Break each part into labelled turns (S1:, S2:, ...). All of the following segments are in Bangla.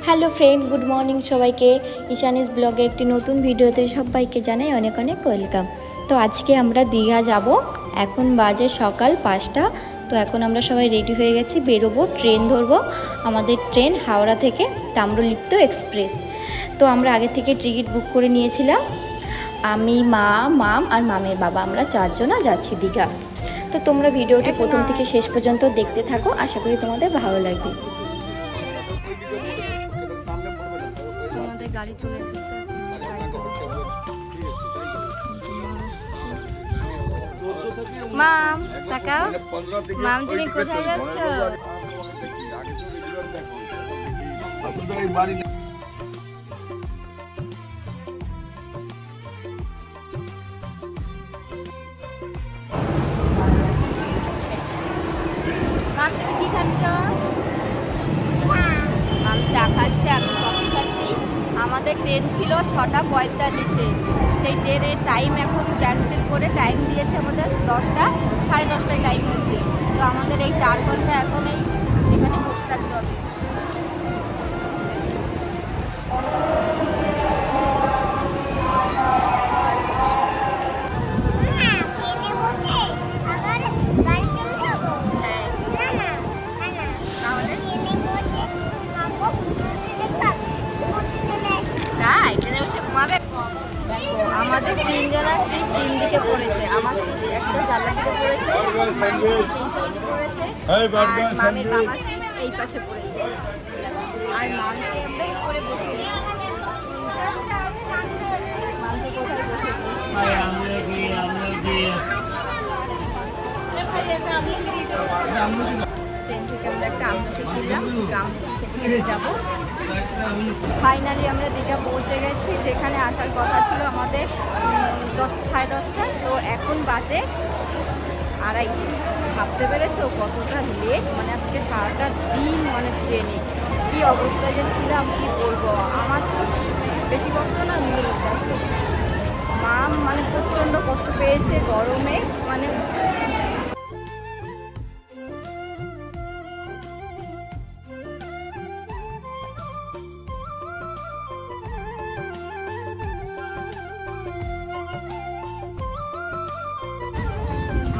S1: হ্যালো ফ্রেন্ড, গুড মর্নিং সবাইকে। ঈশানীস ব্লগে একটি নতুন ভিডিওতে সবাইকে জানাই অনেক অনেক ওয়েলকাম। তো আজকে আমরা দীঘা যাব। এখন বাজে সকাল 5টা। তো এখন আমরা সবাই রেডি হয়ে গেছি, বেরোবো, ট্রেন ধরবো। আমাদের ট্রেন হাওড়া থেকে তাম্রলিপ্ত এক্সপ্রেস। তো আমরা আগে থেকে টিকিট বুক করে নিয়েছিলাম। আমি, মা, মাম আর মামের বাবা, আমরা 4 জনা যাচ্ছি দীঘা। তো তোমরা ভিডিওটি প্রথম থেকে শেষ পর্যন্ত দেখতে থাকো, আশা করি তোমাদের ভালো লাগবে। গাড়ি চলে এসেছে। মাম তাকাও, মাম তুমি কোথায় যাচ্ছ? মাম তুমি কি খাচ্ছ? মাম চা খাচ্ছে, আমি কফি খাচ্ছি। আমাদের ট্রেন ছিল 6টা 45-এ। সেই ট্রেনের টাইম এখন ক্যান্সেল করে টাইম দিয়েছে আমাদের 10টা, 10:30টায় টাইম হয়েছে। তো আমাদের এই 4 ঘন্টা এখন এই এখানে বসে থাকতে হবে। আমাদের 3 জনের সিট 3 দিকে পড়েছে। আমার সিট একটা জানলা দিকে পড়েছে, মায়ের সিট এই সাইডে পড়েছে, আর মামের বাবার সিট এই পাশে পড়েছে। আর মামকে আমরা করে বসিয়ে দিয়েছি। মামকে কোথায় বসিয়ে দিয়েছি? ট্রেন থেকে আমরা একটা আমলকি কিনলাম, আমলকি খেতে খেতে যাবো। ফাইনালি আমরা দীঘা পৌঁছে গেছি, যেখানে আসার কথা ছিল আমাদের 10টা, 10:30টা। তো এখন বাজে 2:30। ভাবতে পেরেছো কতটা লেট? মানে আজকে সারাটা দিন মানে ট্রেনে কি অবস্থায় যে ছিলাম কি বলবো। আমার তো বেশি কষ্ট না, দেখো মাম মানে প্রচণ্ড কষ্ট পেয়েছে গরমে। মানে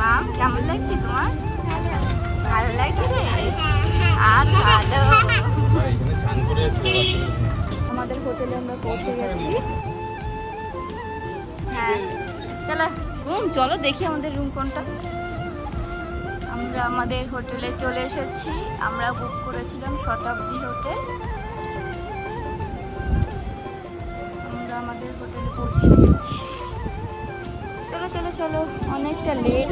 S1: মাম কেমন লাগছে তোমার? ভালো লাগছে রে? আর ভালো। আমাদের হোটেলে আমরা পৌঁছে গেছি। হ্যাঁ চলো রুম, চলো দেখি আমাদের রুম কোনটা। আমরা আমাদের হোটেলে চলে এসেছি। আমরা বুক করেছিলাম শতাব্দী হোটেল। আমরা আমাদের হোটেলে পৌঁছে গেছি। চলো চলো চলো, অনেকটা লেট।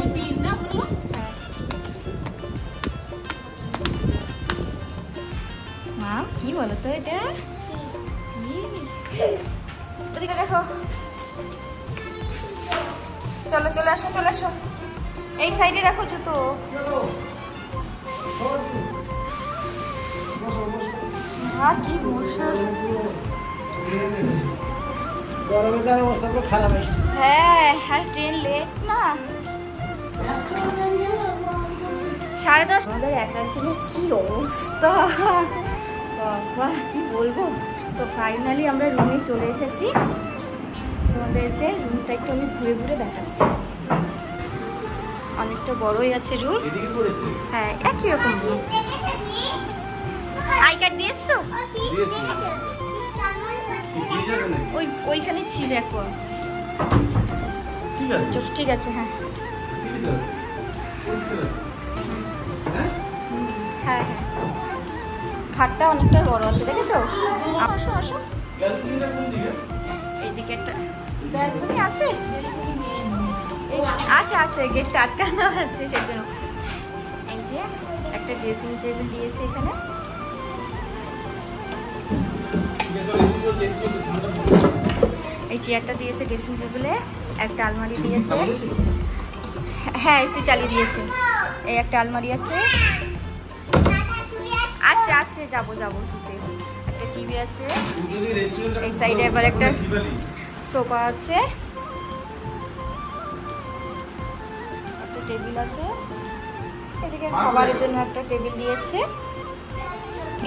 S1: মা কি বলো তো এটা? ওদিকে দেখো। চলো চলে আসো, চলে আসো। এই সাইডে রাখো জুতো। আর কি মশা, গরমে যার অবস্থা পুরো খারাপ হয়েছে। হ্যাঁ আর ট্রেন লেট না, 10:30। আমাদের এক একজনের কি অবস্থা, বাবা কি বলবো। তো ফাইনালি আমরা রুমে চলে এসেছি। তোমাদেরকে রুমটা একটু আমি ঘুরে ঘুরে দেখাচ্ছি। অনেকটা বড়ই আছে রুম। হ্যাঁ একই রকম রুম। আই কার্ড দিয়ে এসছো? ওইখানে ছিল একবার। ঠিক আছে। হ্যাঁ হ্যাঁ হ্যাঁ, খাটটা অনেকটা বড় আছে, দেখেছো? আসো আসো, এইদিকে একটা ব্যালকনি আছে। আছে আছে, গেটটা আটকানো আছে সেজন্য। এই যে একটা ড্রেসিং টেবিল দিয়েছে এখানে। এই চেয়ারটা দিয়েছে ড্রেসিং টেবিলে, একটা আলমারি দিয়েছে। হ্যাঁ এসি চালিয়ে দিয়েছে। এই একটা আলমারি আছে। আচ্ছা আছে, যাবো যাবো। একটা টিভি আছে। এই সাইডে এবার একটা সোফা আছে, একটা টেবিল আছে। এদিকে খাবারের জন্য একটা টেবিল দিয়েছে।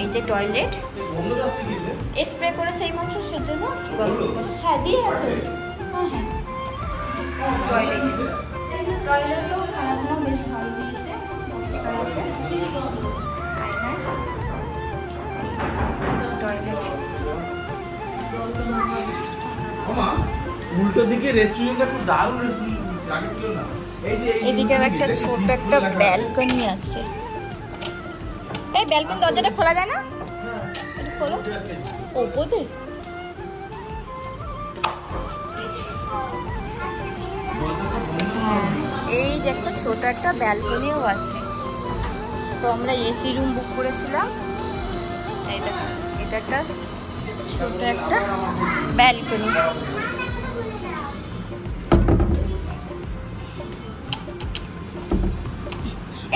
S1: এই যে টয়লেট স্প্রে করেছে এই মাত্র সেজন্য হ্যাঁ দিয়ে আছে হ্যাঁ হ্যাঁ টয়লেটও খানাগুলো বেশ ভালো দিয়েছে পরিষ্কার আছে টয়লেট
S2: উল্টো দিকে রেস্টুরেন্টটা খুব দারুণ রেস্টুরেন্ট আগে ছিল না
S1: এদিকে একটা ছোট একটা ব্যালকনি আছে এই ব্যালকনি দরজাটা খোলা যায় না এটা খোলো ওপরে এই যে একটা ছোট একটা ব্যালকনিও আছে তো আমরা এসি রুম বুক করেছিলাম এই দেখো এটা একটা ছোট একটা ব্যালকনি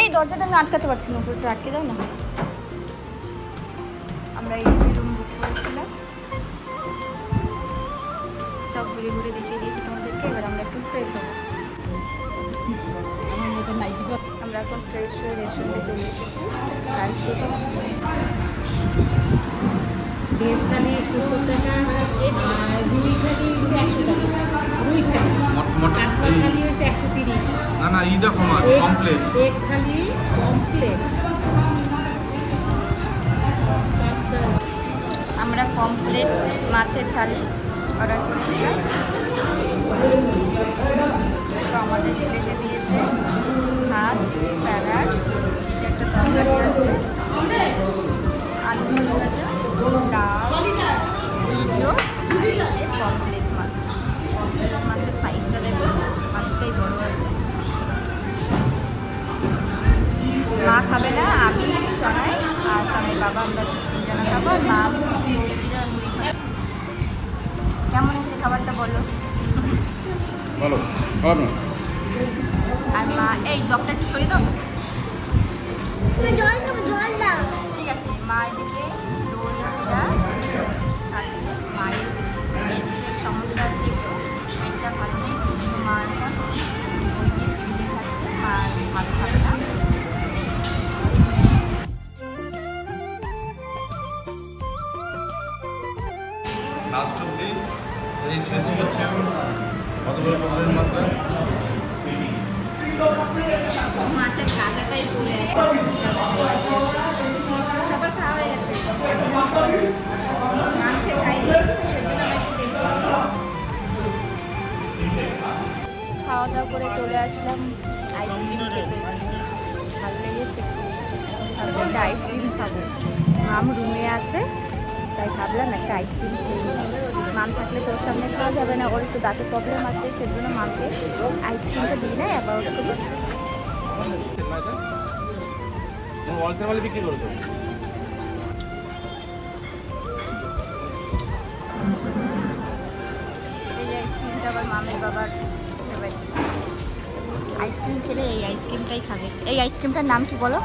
S1: এই দরজাটা আমি আটকাতে পারছি না উপরে আটকে দাও না আমরা এসি রুম বুক করেছিলাম সব ঘুরে ঘুরে দেখিয়ে দিয়েছি তোমাদেরকে এবার আমরা একটু ফ্রেশ হবো আমরা এখন ফ্রেশ হয়ে রেস্টুরেন্টে চলে এসেছি লাঞ্চ করতে ভেজ থালি 70 টাকা আর রুই থালি 100 টাকা রুই থালি কাতলা থালি হচ্ছে 130
S2: না না এই দেখো মা কমপ্লিট
S1: এক থালি কমপ্লিট আমরা কমপ্লিট মাছের থালি অর্ডার করেছিলাম তো আমাদের প্লেটে দিয়েছে ভাত স্যালাড এটা একটা তরকারি আছে আলু ঝুড়ি ভাজা ডাল ইঁচড় আর এই যে পমফ্লেট মাছ পমফ্লেট মাছের সাইজটা দেখো মাছটাই বড় আছে মা খাবে না আমি সোনাই আর সোনাই বাবা আমরা তিনজনা খাবো আর মা জিরা মুড়ি খাবে কেমন হয়েছে খাবারটা বলো
S2: ভালো ভালো
S1: আর মা এই জবটা একটু সরিয়ে দাও জল দাও ঠিক আছে মা এদিকে দই চিরা খাচ্ছে মায়ের পেটের সমস্যা আছে একটু পেটটা ভালো নেই সেজন্য মা এখন দই দিয়ে চিড়ে খাচ্ছে মা ভাত খাবে না
S2: লাস্ট অব্দি এই শেষ হচ্ছে কত বড় প্রবলেম মাত্রা
S1: মাছের কাঁটাটাই পড়ে আছে সবার খাওয়া হয়ে গেছে মাছকে খাই দিয়েছি তো সেজন্য আমি একটু দেরি খাওয়া দাওয়া করে চলে আসলাম আইসক্রিম খেতে ভালো লেগেছে আমরা একটা আইসক্রিম খাবো মাম রুমে আছে তাই ভাবলাম একটা আইসক্রিম খেয়ে মাম থাকলে তোর সামনে খাওয়া যাবে না ওর একটু দাঁতের প্রবলেম আছে সেজন্য মামকে আইসক্রিমটা দিই না অ্যাবাউট করি
S2: হোলসেল মালে বিক্রি করছো
S1: এই আইসক্রিমটা আবার মামের বাবার ফেভারিট আইসক্রিম খেলে এই আইসক্রিমটাই খাবে এই আইসক্রিমটার নাম কি বলো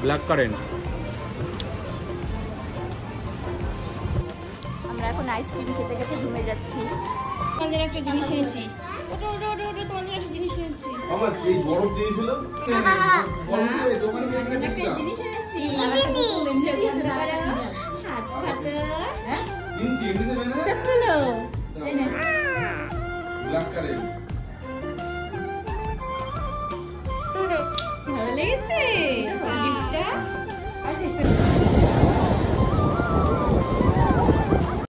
S2: ব্ল্যাক কারেন্ট
S1: আমরা এখন আইসক্রিম খেতে খেতে ঘুমে যাচ্ছি তোমাদের একটা জিনিস এনেছি ওটা ওটা ওটা ওটা তোমাদের একটা জিনিস এনেছি
S2: আমার এই বড় জিনিস হলো
S1: তোমাদের একটা জিনিস এনেছি চোখ বন্ধ করো হাত পাতো হ্যাঁ চোখ খুলো
S2: ব্ল্যাক কারেন্ট
S1: ভালো লেগেছে গিফটটা